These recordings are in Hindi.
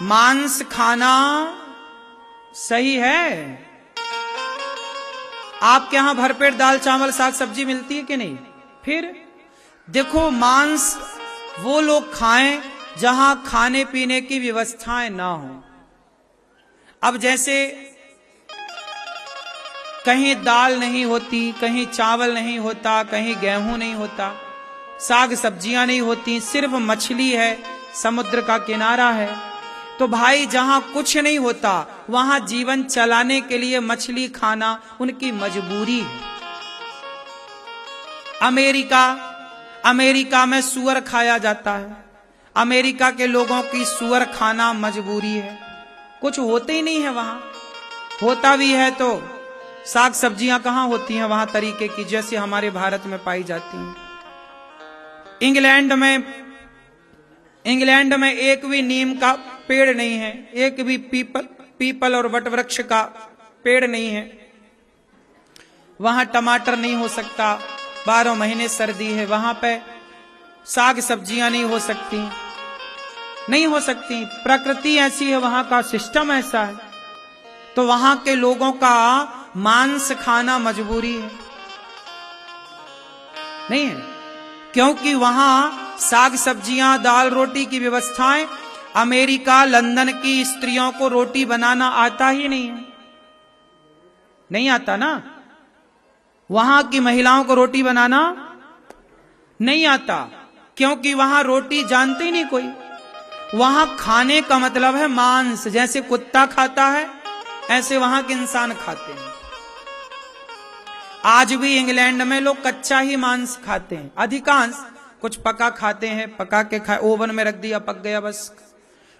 मांस खाना सही है? आपके यहां भरपेट दाल चावल साग सब्जी मिलती है कि नहीं? फिर देखो, मांस वो लोग खाएं जहां खाने पीने की व्यवस्थाएं ना हो। अब जैसे कहीं दाल नहीं होती, कहीं चावल नहीं होता, कहीं गेहूं नहीं होता, साग सब्जियां नहीं होती, सिर्फ मछली है, समुद्र का किनारा है, तो भाई जहां कुछ नहीं होता वहां जीवन चलाने के लिए मछली खाना उनकी मजबूरी है। अमेरिका में सुअर खाया जाता है। अमेरिका के लोगों की सुअर खाना मजबूरी है। कुछ होते ही नहीं है वहां। होता भी है तो साग सब्जियां कहां होती हैं वहां तरीके की, जैसे हमारे भारत में पाई जाती हैं। इंग्लैंड में एक भी नीम का पेड़ नहीं है, एक भी पीपल और वट वृक्ष का पेड़ नहीं है। वहां टमाटर नहीं हो सकता, 12 महीने सर्दी है। वहां पे साग सब्जियां नहीं हो सकती। प्रकृति ऐसी है, वहां का सिस्टम ऐसा है, तो वहां के लोगों का मांस खाना मजबूरी है, नहीं है, क्योंकि वहां साग सब्जियां दाल रोटी की व्यवस्थाएं। अमेरिका लंदन की स्त्रियों को रोटी बनाना आता ही नहीं है, नहीं आता ना। वहां की महिलाओं को रोटी बनाना नहीं आता, क्योंकि वहां रोटी जानते ही नहीं कोई। वहां खाने का मतलब है मांस। जैसे कुत्ता खाता है ऐसे वहां के इंसान खाते हैं। आज भी इंग्लैंड में लोग कच्चा ही मांस खाते हैं अधिकांश। कुछ पका खाते हैं, पका के ओवन में रख दिया, पक गया बस,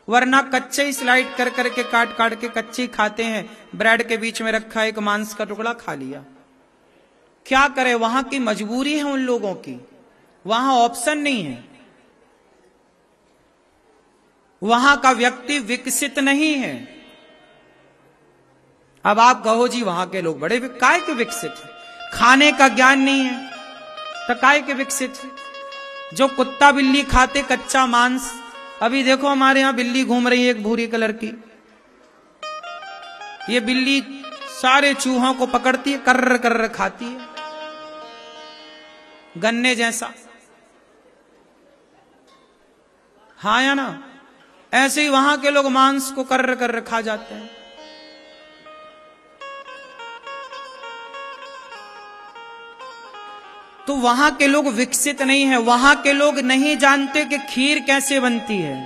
वरना कच्चे ही स्लाइड कर करके काट के कच्चे ही खाते हैं। ब्रेड के बीच में रखा एक मांस का टुकड़ा खा लिया। क्या करे, वहां की मजबूरी है उन लोगों की, वहां ऑप्शन नहीं है। वहां का व्यक्ति विकसित नहीं है। अब आप कहो जी वहां के लोग बड़े काय के विकसित है, खाने का ज्ञान नहीं है, तो काय के विकसित है? जो कुत्ता बिल्ली खाते कच्चा मांस, अभी देखो हमारे यहां बिल्ली घूम रही है एक भूरी कलर की। ये बिल्ली सारे चूहों को पकड़ती है, कर्र कर्र खाती है, गन्ने जैसा। हाँ या ना? ऐसे ही वहां के लोग मांस को कर्र कर्र खा जाते हैं। तो वहां के लोग विकसित नहीं है। वहां के लोग नहीं जानते कि खीर कैसे बनती है,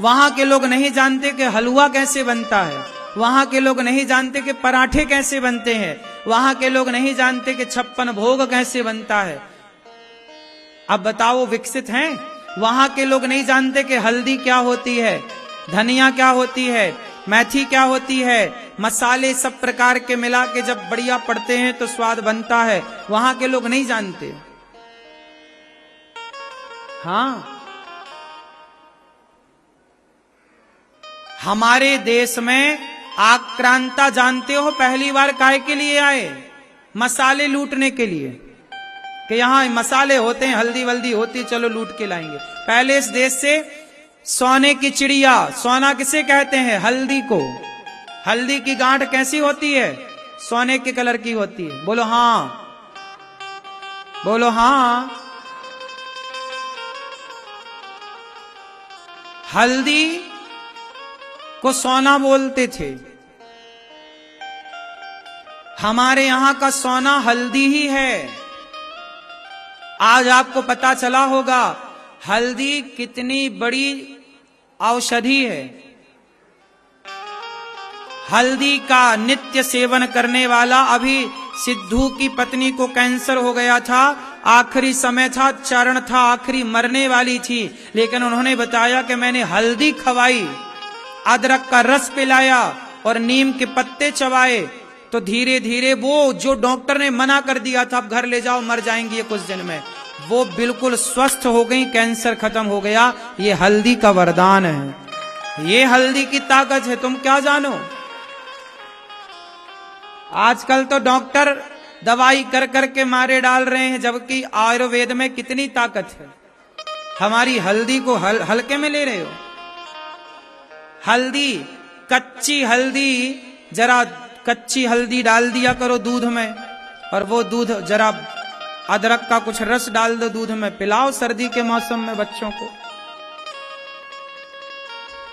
वहां के लोग नहीं जानते कि हलवा कैसे बनता है, वहां के लोग नहीं जानते कि पराठे कैसे बनते हैं, वहां के लोग नहीं जानते कि 56 भोग कैसे बनता है। अब बताओ विकसित हैं? वहां के लोग नहीं जानते कि हल्दी क्या होती है, धनिया क्या होती है, मेथी क्या होती है, मसाले सब प्रकार के मिला के जब बढ़िया पड़ते हैं तो स्वाद बनता है। वहां के लोग नहीं जानते। हाँ, हमारे देश में आक्रांता जानते हो पहली बार काहे के लिए आए? मसाले लूटने के लिए, कि यहां मसाले होते हैं, हल्दी वल्दी होती, चलो लूट के लाएंगे। पहले इस देश से सोने की चिड़िया, सोना किसे कहते हैं? हल्दी को। हल्दी की गांठ कैसी होती है? सोने के कलर की होती है। बोलो हां, बोलो हां। हल्दी को सोना बोलते थे। हमारे यहां का सोना हल्दी ही है। आज आपको पता चला होगा हल्दी कितनी बड़ी औषधि है। हल्दी का नित्य सेवन करने वाला, अभी सिद्धू की पत्नी को कैंसर हो गया था, आखिरी समय था, चरण था, आखिरी मरने वाली थी, लेकिन उन्होंने बताया कि मैंने हल्दी खवाई, अदरक का रस पिलाया और नीम के पत्ते चबाए, तो धीरे धीरे वो जो डॉक्टर ने मना कर दिया था, अब घर ले जाओ मर जाएंगी ये कुछ दिन में, वो बिल्कुल स्वस्थ हो गई, कैंसर खत्म हो गया। ये हल्दी का वरदान है, ये हल्दी की ताकत है, तुम क्या जानो। आजकल तो डॉक्टर दवाई कर करके मारे डाल रहे हैं, जबकि आयुर्वेद में कितनी ताकत है। हमारी हल्दी को हल्के में ले रहे हो। हल्दी, कच्ची हल्दी, जरा कच्ची हल्दी डाल दिया करो दूध में, और वो दूध जरा अदरक का कुछ रस डाल दो दूध में, पिलाओ सर्दी के मौसम में बच्चों को।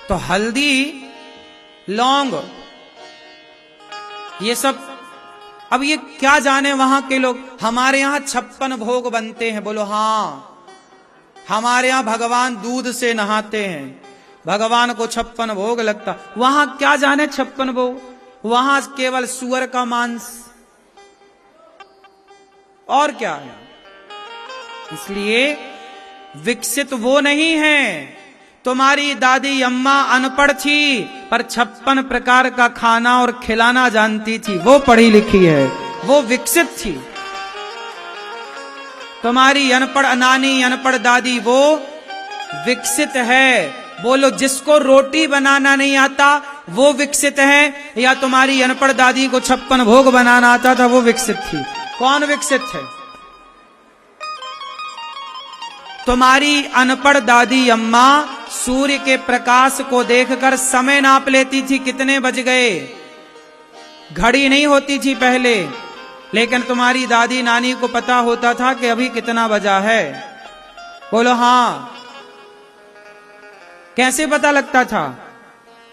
तो हल्दी, लौंग, ये सब, अब ये क्या जाने वहां के लोग। हमारे यहां 56 भोग बनते हैं, बोलो हाँ। हमारे यहां भगवान दूध से नहाते हैं, भगवान को 56 भोग लगता। वहां क्या जाने 56 भोग, वहां केवल सुअर का मांस, और क्या है। इसलिए विकसित वो नहीं है। तुम्हारी दादी अम्मा अनपढ़ थी पर 56 प्रकार का खाना और खिलाना जानती थी, वो पढ़ी लिखी है, वो विकसित थी। तुम्हारी अनपढ़ नानी, अनपढ़ दादी, वो विकसित है। बोलो जिसको रोटी बनाना नहीं आता वो विकसित है, या तुम्हारी अनपढ़ दादी को 56 भोग बनाना आता था, वो विकसित थी। कौन विकसित है? तुम्हारी अनपढ़ दादी अम्मा सूर्य के प्रकाश को देखकर समय नाप लेती थी, कितने बज गए। घड़ी नहीं होती थी पहले, लेकिन तुम्हारी दादी नानी को पता होता था कि अभी कितना बजा है। बोलो हाँ। कैसे पता लगता था?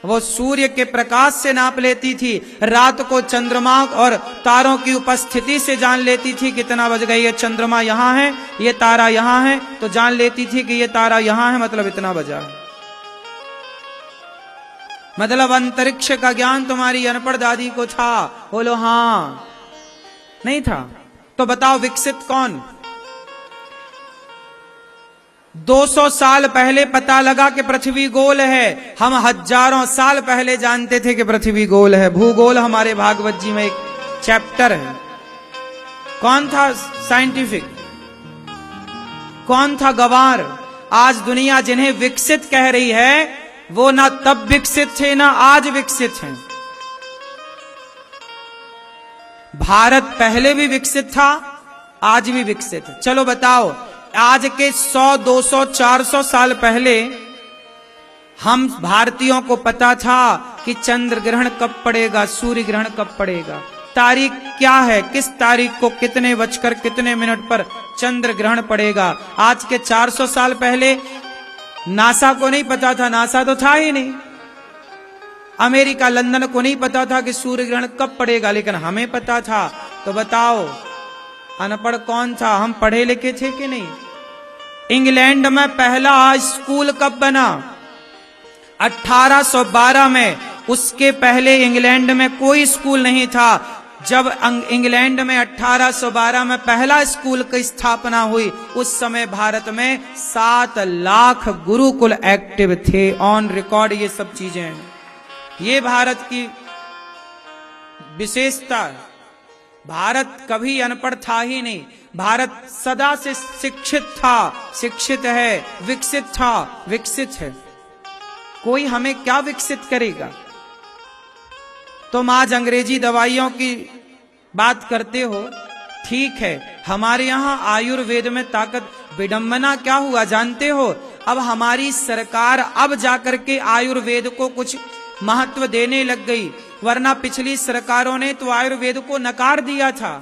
वो सूर्य के प्रकाश से नाप लेती थी। रात को चंद्रमा और तारों की उपस्थिति से जान लेती थी कितना बज गई। ये चंद्रमा यहां है, ये तारा यहां है, तो जान लेती थी कि ये तारा यहां है, मतलब इतना बजा है। मतलब अंतरिक्ष का ज्ञान तुम्हारी अनपढ़ दादी को था। बोलो हाँ। नहीं था? तो बताओ विकसित कौन? 200 साल पहले पता लगा कि पृथ्वी गोल है। हम हजारों साल पहले जानते थे कि पृथ्वी गोल है। भूगोल हमारे भागवत जी में एक चैप्टर है। कौन था साइंटिफिक? कौन था गवार? आज दुनिया जिन्हें विकसित कह रही है वो ना तब विकसित थे ना आज विकसित हैं। भारत पहले भी विकसित था, आज भी विकसित है। चलो बताओ, आज के 100, 200, 400 साल पहले हम भारतीयों को पता था कि चंद्र ग्रहण कब पड़ेगा, सूर्य ग्रहण कब पड़ेगा, तारीख क्या है, किस तारीख को कितने बजकर कितने मिनट पर चंद्र ग्रहण पड़ेगा। आज के 400 साल पहले नासा को नहीं पता था, नासा तो था ही नहीं। अमेरिका, लंदन को नहीं पता था कि सूर्य ग्रहण कब पड़ेगा, लेकिन हमें पता था। तो बताओ अनपढ़ कौन था? हम पढ़े लिखे थे कि नहीं? इंग्लैंड में पहला स्कूल कब बना? 1812 में। उसके पहले इंग्लैंड में कोई स्कूल नहीं था। जब इंग्लैंड में 1812 में पहला स्कूल की स्थापना हुई, उस समय भारत में 7 लाख गुरुकुल एक्टिव थे। ऑन रिकॉर्ड ये सब चीजें हैं। ये भारत की विशेषता है। भारत कभी अनपढ़ था ही नहीं। भारत सदा से शिक्षित था, शिक्षित है, विकसित था, विकसित है। कोई हमें क्या विकसित करेगा? तुम आज अंग्रेजी दवाइयों की बात करते हो, ठीक है। हमारे यहां आयुर्वेद में ताकत, विडंबना क्या हुआ जानते हो? अब हमारी सरकार अब जाकर के आयुर्वेद को कुछ महत्व देने लग गई, वरना पिछली सरकारों ने तो आयुर्वेद को नकार दिया था।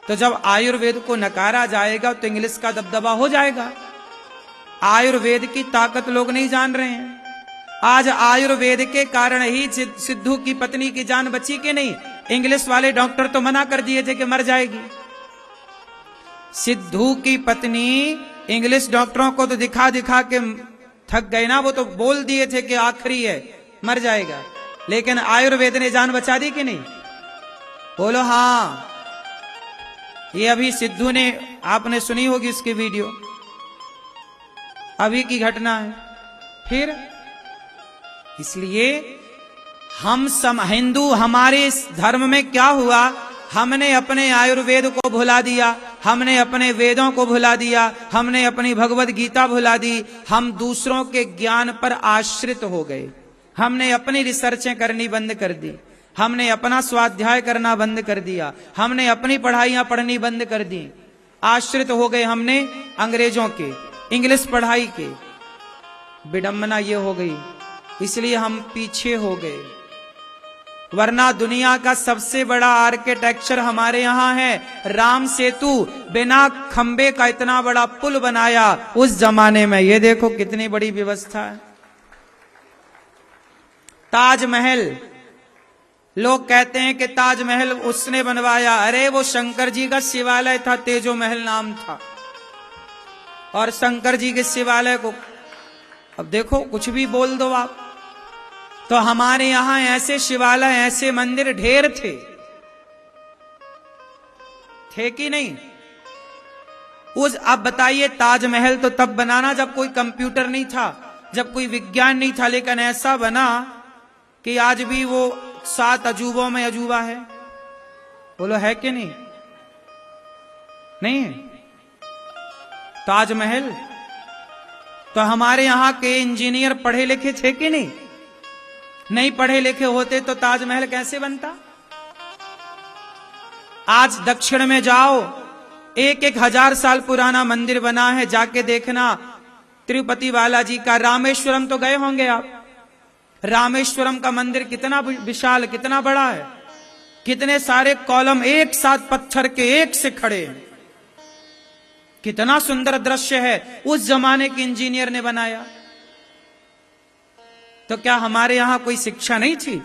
तो जब आयुर्वेद को नकारा जाएगा तो इंग्लिश का दबदबा हो जाएगा। आयुर्वेद की ताकत लोग नहीं जान रहे हैं। आज आयुर्वेद के कारण ही सिद्धू की पत्नी की जान बची कि नहीं? इंग्लिश वाले डॉक्टर तो मना कर दिए थे कि मर जाएगी। सिद्धू की पत्नी इंग्लिश डॉक्टरों को तो दिखा दिखा के थक गए ना, वो तो बोल दिए थे कि आखिरी है, मर जाएगा। लेकिन आयुर्वेद ने जान बचा दी कि नहीं? बोलो हाँ। ये अभी सिद्धू ने, आपने सुनी होगी उसकी वीडियो, अभी की घटना है। फिर इसलिए हम हिंदू, हमारे इस धर्म में क्या हुआ? हमने अपने आयुर्वेद को भुला दिया, हमने अपने वेदों को भुला दिया, हमने अपनी भगवत गीता भुला दी। हम दूसरों के ज्ञान पर आश्रित हो गए। हमने अपनी रिसर्चें करनी बंद कर दी, हमने अपना स्वाध्याय करना बंद कर दिया, हमने अपनी पढ़ाइयां पढ़नी बंद कर दी। आश्रित हो गए हमने अंग्रेजों के, इंग्लिश पढ़ाई के। विडंबना ये हो गई इसलिए हम पीछे हो गए, वरना दुनिया का सबसे बड़ा आर्किटेक्चर हमारे यहाँ है। राम सेतु, बिना खंबे का इतना बड़ा पुल बनाया उस जमाने में। ये देखो कितनी बड़ी व्यवस्था है। ताजमहल, लोग कहते हैं कि ताजमहल उसने बनवाया। अरे वो शंकर जी का शिवालय था, तेजो महल नाम था। और शंकर जी के शिवालय को अब देखो, कुछ भी बोल दो आप, तो हमारे यहां ऐसे शिवालय, ऐसे मंदिर ढेर थे कि नहीं? उस अब बताइए, ताजमहल तो तब बनाना जब कोई कंप्यूटर नहीं था, जब कोई विज्ञान नहीं था, लेकिन ऐसा बना कि आज भी वो 7 अजूबों में अजूबा है। बोलो है कि नहीं? नहीं है ताजमहल। तो हमारे यहां के इंजीनियर पढ़े लिखे थे कि नहीं? नहीं पढ़े लिखे होते तो ताजमहल कैसे बनता? आज दक्षिण में जाओ, 1-1 हजार साल पुराना मंदिर बना है, जाके देखना। तिरुपति बालाजी का, रामेश्वरम तो गए होंगे आप। रामेश्वरम का मंदिर कितना विशाल, कितना बड़ा है, कितने सारे कॉलम एक साथ पत्थर के एक से खड़े हैं, कितना सुंदर दृश्य है, उस जमाने के इंजीनियर ने बनाया। तो क्या हमारे यहां कोई शिक्षा नहीं थी?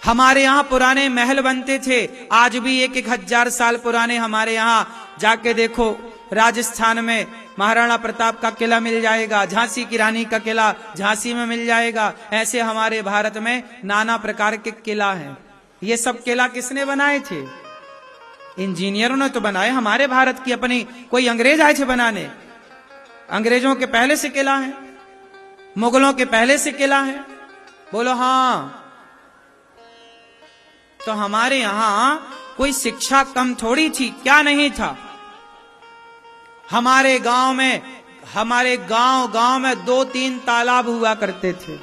हमारे यहां पुराने महल बनते थे, आज भी 1-1 हजार साल पुराने हमारे यहां जाके देखो। राजस्थान में महाराणा प्रताप का किला मिल जाएगा, झांसी की रानी का किला झांसी में मिल जाएगा। ऐसे हमारे भारत में नाना प्रकार के किला हैं। ये सब किला किसने बनाए थे? इंजीनियरों ने तो बनाए। हमारे भारत की अपनी कोई अंग्रेज आए थे बनाने? अंग्रेजों के पहले से किला है, मुगलों के पहले से किला है। बोलो हाँ। तो हमारे यहां कोई शिक्षा कम थोड़ी थी, क्या नहीं था? हमारे गांव में 2-3 तालाब हुआ करते थे।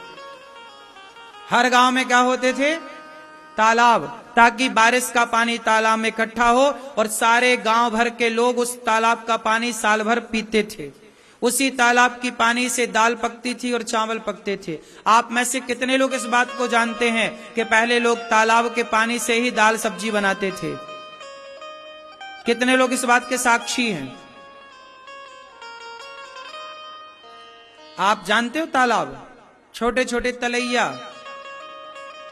हर गांव में क्या होते थे? तालाब, ताकि बारिश का पानी तालाब में इकट्ठा हो और सारे गांव भर के लोग उस तालाब का पानी साल भर पीते थे। उसी तालाब की पानी से दाल पकती थी और चावल पकते थे। आप में से कितने लोग इस बात को जानते हैं कि पहले लोग तालाब के पानी से ही दाल सब्जी बनाते थे? कितने लोग इस बात के साक्षी हैं? आप जानते हो तालाब, छोटे छोटे तलैया।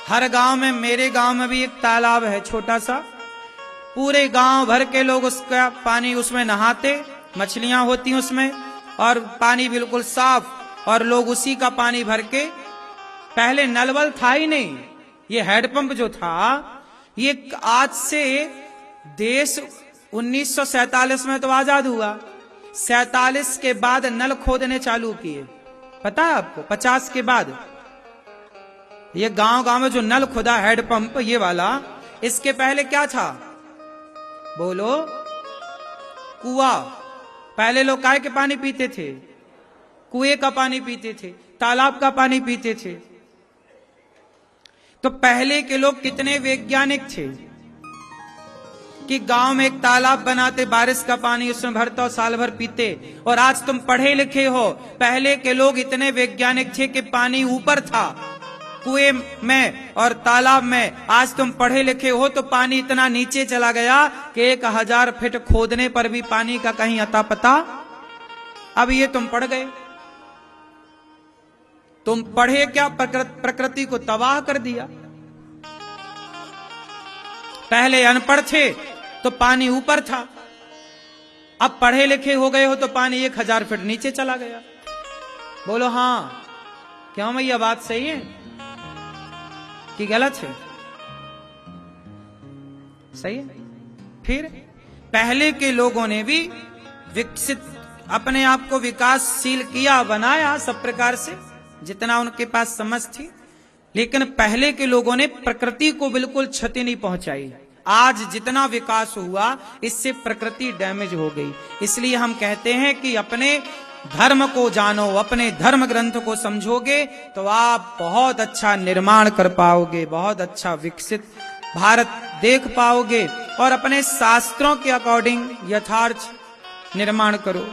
हर गांव में, मेरे गांव में भी एक तालाब है छोटा सा। पूरे गांव भर के लोग उसका पानी, उसमें नहाते, मछलियां होती उसमें, और पानी बिल्कुल साफ। और लोग उसी का पानी भर के, पहले नलवल था ही नहीं, ये हैंडपंप जो था, ये आज से देश 1947 में तो आजाद हुआ, 47 के बाद नल खोदने चालू किए। पता है आपको? 50 के बाद ये गांव गांव में जो नल खुदा हैंडपंप ये वाला, इसके पहले क्या था? बोलो, कुआं। पहले लोग काय के पानी पीते थे? कुएं का पानी पीते थे, तालाब का पानी पीते थे। तो पहले के लोग कितने वैज्ञानिक थे कि गांव में एक तालाब बनाते, बारिश का पानी उसमें भरता और साल भर पीते। और आज तुम पढ़े लिखे हो, पहले के लोग इतने वैज्ञानिक थे कि पानी ऊपर था कुएं में और तालाब में। आज तुम पढ़े लिखे हो तो पानी इतना नीचे चला गया कि 1000 फीट खोदने पर भी पानी का कहीं अता पता। अब ये तुम पढ़ गए, तुम पढ़े क्या, प्रकृति को तबाह कर दिया। पहले अनपढ़ थे तो पानी ऊपर था, अब पढ़े लिखे हो गए हो तो पानी 1000 फीट नीचे चला गया। बोलो हाँ, क्यों भैया बात सही है कि गलत है? सही है। फिर पहले के लोगों ने भी विकसित, अपने आप को विकासशील किया, बनाया सब प्रकार से जितना उनके पास समझ थी। लेकिन पहले के लोगों ने प्रकृति को बिल्कुल क्षति नहीं पहुंचाई। आज जितना विकास हुआ, इससे प्रकृति डैमेज हो गई। इसलिए हम कहते हैं कि अपने धर्म को जानो, अपने धर्म ग्रंथ को समझोगे तो आप बहुत अच्छा निर्माण कर पाओगे, बहुत अच्छा विकसित भारत देख पाओगे और अपने शास्त्रों के अकॉर्डिंग यथार्थ निर्माण करो।